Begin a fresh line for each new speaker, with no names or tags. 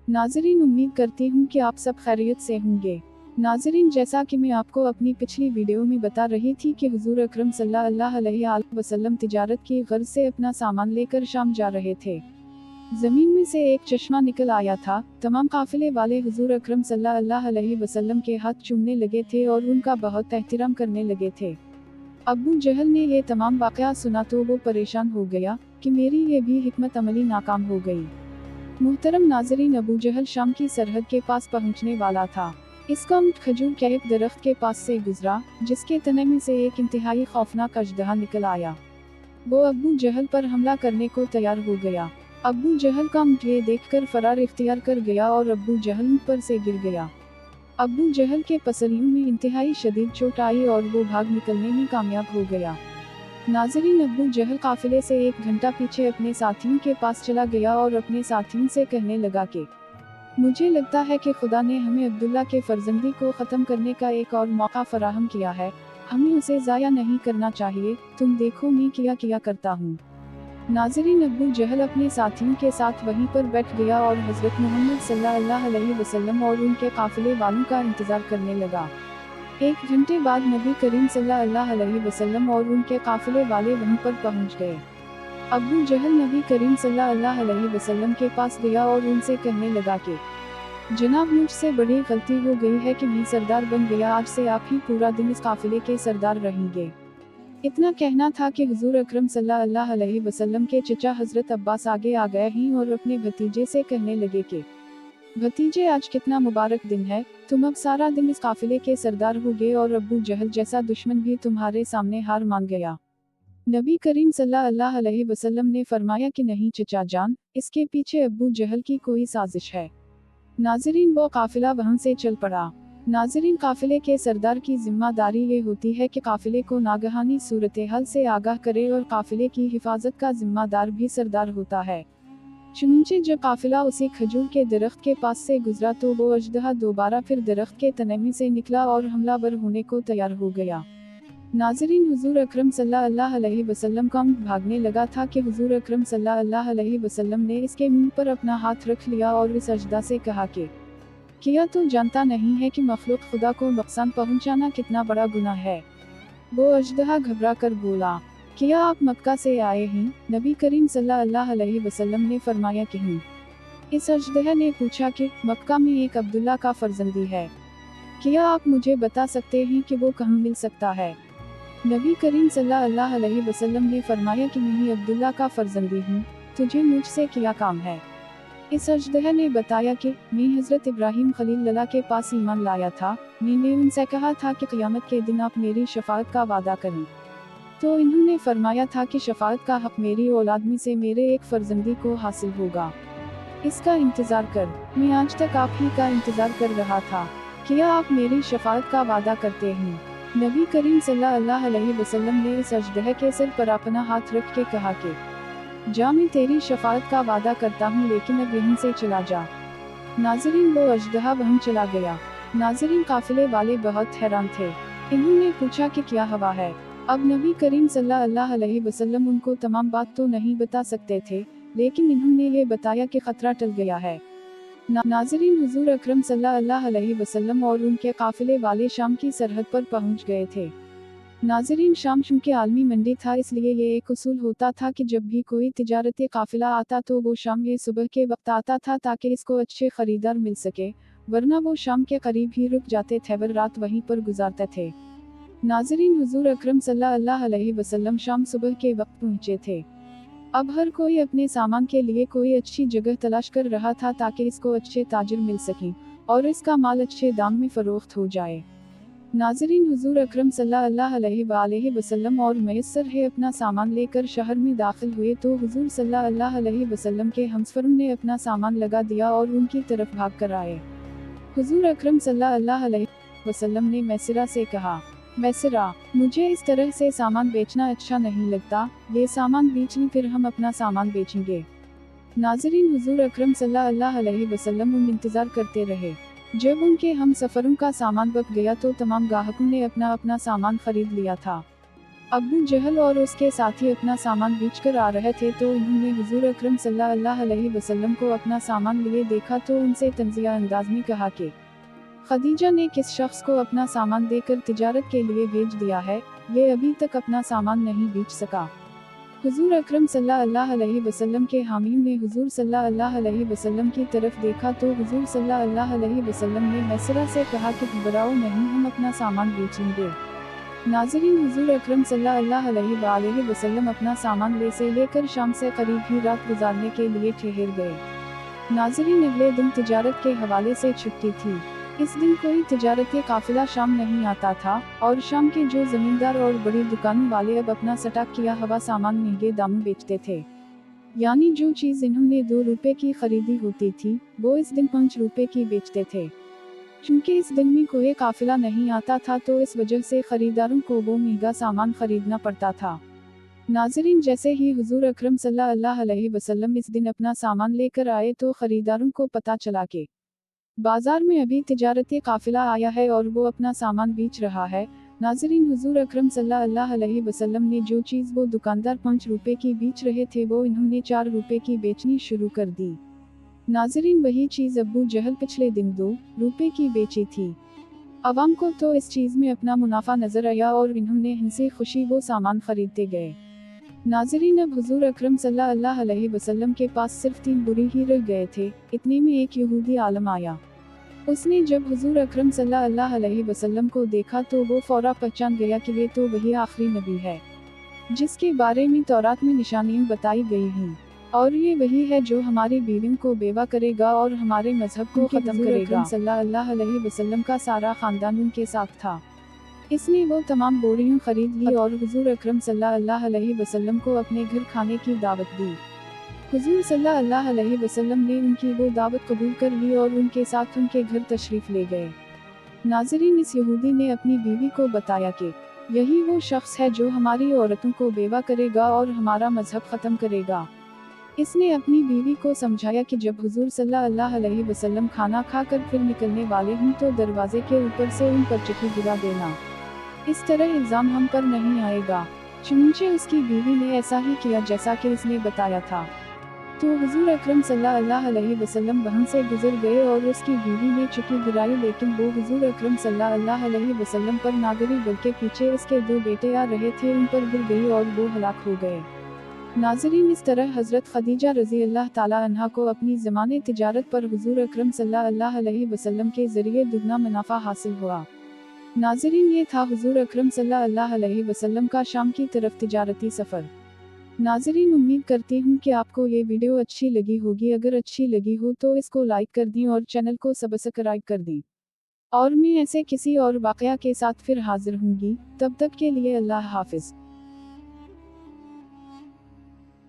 नाज़रीन, उम्मीद करती हूँ कि आप सब खैरियत से होंगे। नाज़रीन, जैसा कि मैं आपको अपनी पिछली वीडियो में बता रही थी कि हुज़ूर अकरम सल्लल्लाहु अलैहि वसल्लम तिजारत की गर्ज से अपना सामान लेकर शाम जा रहे थे। ज़मीन में से एक चश्मा निकल आया था। तमाम काफ़िले वाले हुज़ूर अकरम सल्लल्लाहु अलैहि वसल्लम के हाथ चूमने लगे थे और उनका बहुत एहतराम करने लगे थे। अबू जहल ने ये तमाम वाक़या सुना तो वो परेशान हो गया कि मेरी ये भी हिकमत अमली नाकाम हो गई। मुहतरम नाज़रीन, अबू जहल शाम की सरहद के पास पहुंचने वाला था। इसका ऊँट खजूर के एक दरख्त के पास से गुजरा, जिसके तने में से एक इंतहाई खौफनाक अजदहा निकल आया। वो अबू जहल पर हमला करने को तैयार हो गया। अबू जहल का ऊँट ये देखकर फरार इख्तियार कर गया और अबू जहल ऊँट पर से गिर गया। अबू जहल के पसलियों में इंतहाई शदीद चोट आई और वो भाग निकलने में कामयाब हो गया। नाज़रीन, अबू जहल काफिले से 1 घंटा पीछे अपने साथियों के पास चला गया और अपने साथियों से कहने लगा कि मुझे लगता है कि खुदा ने हमें अब्दुल्ला के फर्जंदी को ख़त्म करने का एक और मौका फराहम किया है। हमें उसे ज़ाया नहीं करना चाहिए। तुम देखो मैं क्या करता हूँ। नाज़रीन, अबू जहल अपने साथियों के साथ वहीं पर बैठ गया और हज़रत मोहम्मद सल्लल्लाहु अलैहि वसल्लम और उनके काफिले वालों का इंतज़ार करने लगा। 1 घंटे बाद नबी करीम सल्लल्लाहु अलैहि वसल्लम और उनके काफिले वाले वहीं पर पहुंच गए। अबू जहल नबी करीम सल्लल्लाहु अलैहि वसल्लम के पास गया और उनसे कहने लगा कि जनाब, मुझसे बड़ी गलती हो गई है कि मैं सरदार बन गया। आज से आप ही पूरा दिन इस काफिले के सरदार रहेंगे। इतना कहना था कि हुजूर अकरम सल्लल्लाहु अलैहि वसल्लम के चचा हजरत अब्बास आगे आ गए हैं और अपने भतीजे से कहने लगे कि भतीजे, आज कितना मुबारक दिन है। तुम अब सारा दिन इस काफिले के सरदार होगे और अबू जहल जैसा दुश्मन भी तुम्हारे सामने हार मान गया। नबी करीम सल्लल्लाहु अलैहि वसल्लम ने फरमाया कि नहीं चचा जान, इसके पीछे अबू जहल की कोई साजिश है। नाज़रीन, वो काफिला वहां से चल पड़ा। नाज़रीन, काफिले के सरदार की जिम्मेदारी ये होती है कि काफिले को नागहानी सूरत हाल से आगाह करे और काफिले की हिफाजत का जिम्मेदार भी सरदार होता है। चुनांचे जब काफिला उसी खजूर के दरख्त के पास से गुजरा तो वो अजदहा दोबारा फिर दरख्त के तने में से निकला और हमलावर होने को तैयार हो गया। नाज़रीन, हुजूर अकरम सल्लल्लाहु अलैहि वसल्लम का ऊँट भागने लगा था कि हुजूर अकरम सल्लल्लाहु अलैहि वसल्लम ने इसके मुंह पर अपना हाथ रख लिया और इस अजदा से कहा कि क्या तो जानता नहीं है कि मखलूक खुदा को नुकसान पहुंचाना कितना बड़ा गुनाह है। वो अजदहा घबरा कर बोला, क्या आप मक्का से आए हैं? नबी करीम सल्लल्लाहु अलैहि वसल्लम ने फरमाया कि हूँ। इस अजदहा ने पूछा कि मक्का में एक अब्दुल्ला का फर्जंदी है, क्या आप मुझे बता सकते हैं कि वो कहाँ मिल सकता है? नबी करीम सल्लल्लाहु अलैहि वसल्लम ने फरमाया कि मैं अब्दुल्ला का फर्जंदी हूँ, तुझे मुझसे क्या काम है? इस अजदहा ने बताया कि मैं हज़रत इब्राहीम खलीलुल्लाह के पास ईमान लाया था। मैंने उनसे कहा था कि क़यामत के दिन आप मेरी शफाअत का वादा करें, तो इन्होंने फरमाया था कि शफाअत का हक मेरी औलाद में से मेरे एक फर्जंदी को हासिल होगा। इसका इंतज़ार कर। मैं आज तक आप ही का इंतज़ार कर रहा था। क्या आप मेरी शफाअत का वादा करते हैं? नबी करीम सल्लल्लाहु अलैहि वसल्लम ने इस अजदहा के सिर पर अपना हाथ रख के कहा कि जा, मैं तेरी शफाअत का वादा करता हूँ, लेकिन अब यहीं से चला जा। नाज़रीन, वो अजदहा वहीं चला गया। नाज़रीन, काफिले वाले बहुत हैरान थे। इन्होंने पूछा कि क्या हवा है। अब नबी करीम सल्लल्लाहु अलैहि वसल्लम उनको तमाम बात तो नहीं बता सकते थे, लेकिन इन्होंने ये बताया कि खतरा टल गया है। नाज़रीन, हुजूर अकरम सल्लल्लाहु अलैहि वसल्लम और उनके काफिले वाले शाम की सरहद पर पहुंच गए थे। नाज़रीन, शाम चूंकि आलमी मंडी था, इसलिए ये एक उसूल होता था कि जब भी कोई तिजारती काफिला आता तो वो शाम ये सुबह के वक्त आता था ताकि इसको अच्छे खरीदार मिल सके, वरना वो शाम के करीब ही रुक जाते थे और रात वहीं पर गुजारते थे। नाज़रीन, हुजूर अकरम सल्लल्लाहु अलैहि वसल्लम शाम सुबह के वक्त पहुंचे थे। अब हर कोई अपने सामान के लिए कोई अच्छी जगह तलाश कर रहा था ताकि इसको अच्छे ताजिर मिल सकें और इसका माल अच्छे दाम में फरोख्त हो जाए। नाज़रीन, हुजूर अकरम सल्लल्लाहु अलैहि वसल्लम और मैसर है अपना सामान लेकर शहर में दाखिल हुए तो हुजूर सल्लल्लाहु अलैहि वसल्लम के हमसफरों ने अपना सामान लगा दिया और उनकी तरफ भाग कर आए। हुजूर अकरम सल्लल्लाहु अलैहि वसल्लम ने मैसरा से कहा, मैसरा, मुझे इस तरह से सामान बेचना अच्छा नहीं लगता, ये सामान बेच लें फिर हम अपना सामान बेचेंगे। नाज़रीन, हुजूर अकरम सल्लल्लाहु अलैहि वसल्लम इंतज़ार करते रहे। जब उनके हम सफ़रों का सामान बक गया तो तमाम ग्राहकों ने अपना अपना सामान खरीद लिया था। अबू जहल और उसके साथी अपना सामान बेचकर आ रहे थे तो उन्होंने हुजूर अकरम सल्लल्लाहु अलैहि वसल्लम को अपना सामान लिए देखा तो उनसे तंज़िया अंदाज में कहा कि खदीजा ने किस शख्स को अपना सामान देकर तिजारत के लिए भेज दिया है, ये अभी तक अपना सामान नहीं बेच सका। हुजूर अकरम सल्लल्लाहु अलैहि वसल्लम के हामीम ने हुजूर सल्लल्लाहु अलैहि वसल्लम की तरफ देखा तो हुजूर सल्लल्लाहु अलैहि वसल्लम ने मैसरा से कहा कि घबराओ नहीं, हम अपना सामान बेचेंगे। नाज़रीन, हुजूर अकरम सल्लल्लाहु अलैहि वसल्लम अपना सामान से लेकर शाम से करीब ही रात गुजारने के लिए ठहर गए। नाज़रीन, अगले दिन तिजारत के हवाले से छुट्टी थी। इस दिन कोई तिजारती काफिला शाम नहीं आता था और शाम के जो जमींदार और बड़ी दुकानों वाले अब अपना स्टॉक किया हुआ सामान महंगे दामों बेचते थे। यानी जो चीज़ इन्होंने 2 रुपए की खरीदी होती थी वो इस दिन 5 रुपए की बेचते थे। चूँकि इस दिन में कोई काफिला नहीं आता था तो इस वजह से खरीदारों को वो महंगा सामान खरीदना पड़ता था। नाज़रीन, जैसे ही हुजूर अकरम सल्लल्लाहु अलैहि वसल्लम इस दिन अपना सामान लेकर आए तो खरीदारों को पता चला कि बाजार में अभी तिजारती काफिला आया है और वो अपना सामान बेच रहा है। नाज़रीन, हुजूर अकरम सल्लल्लाहु अलैहि वसल्लम ने जो चीज़ वो दुकानदार 5 रुपए की बेच रहे थे वो इन्होंने 4 रुपए की बेचनी शुरू कर दी। नाज़रीन, वही चीज़ अबू जहल पिछले दिन 2 रुपए की बेची थी। अवाम को तो इस चीज़ में अपना मुनाफा नजर आया और इन्होंने हंसी खुशी वो सामान खरीदते गए। नाज़रीन, अब हुजूर अकरम सल्लल्लाहु अलैहि वसल्लम के पास सिर्फ 3 बुरी ही रह गए थे। इतने में एक यहूदी आलम आया। उसने जब हुजूर अकरम सल्लल्लाहु अलैहि वसल्लम को देखा तो वो फौरा पहचान गया कि ये तो वही आखिरी नबी है जिसके बारे में तौरात में निशानियां बताई गई हैं, और ये वही है जो हमारी बीवियों को बेवा करेगा और हमारे मजहब को ख़त्म करेगा। सल्लल्लाहु अलैहि वसल्लम का सारा ख़ानदान उनके साथ था। इसने वो तमाम बोरियां खरीद ली और हुजूर अकरम सल्लल्लाहु अलैहि वसल्लम को अपने घर खाने की दावत दी। हुजूर सल्लल्लाहु अलैहि वसल्लम ने उनकी वो दावत कबूल कर ली और उनके साथ उनके घर तशरीफ ले गए। नाज़रीन, इस यहूदी ने अपनी बीवी को बताया कि यही वो शख्स है जो हमारी औरतों को बेवा करेगा और हमारा मजहब ख़त्म करेगा। इसने अपनी बीवी को समझाया कि जब हुजूर सल्लल्लाहु अलैहि वसल्लम खाना खाकर फिर निकलने वाले हों तो दरवाजे के ऊपर से उन पर चिट्ठी गिरा देना। इस तरह इल्ज़ाम हम पर नहीं आएगा। चुनांचे उसकी बीवी ने ऐसा ही किया जैसा कि इसने बताया था। तो हुजूर अकरम सल्लल्लाहु अलैहि वसल्लम वहाँ से गुजर गए और उसकी बीवी ने चिट्ठी गिराई, लेकिन वो हुजूर अकरम सल्लल्लाहु अलैहि वसल्लम पर ना गिरी बल्कि पीछे इसके 2 बेटे आ रहे थे उन पर गिर गई और वो हलाक हो गए। नाज़रीन, इस तरह हज़रत खदीजा रज़ी अल्लाह ताला अन्हा को अपनी ज़माने तिजारत पर हुजूर अकरम सल्लल्लाहु अलैहि वसल्लम के ज़रिए दुगना मुनाफा हासिल हुआ। नाज़रीन, ये था हुजूर अकरम सल्लल्लाहु अलैहि वसल्लम का शाम की तरफ तिजारती सफ़र। नाज़रीन, उम्मीद करती हूँ कि आपको ये वीडियो अच्छी लगी होगी। अगर अच्छी लगी हो तो इसको लाइक कर दें और चैनल को सब्सक्राइब कर दें। और मैं ऐसे किसी और वाक़या के साथ फिर हाजिर होंगी। तब तक के लिए अल्लाह हाफ़िज़।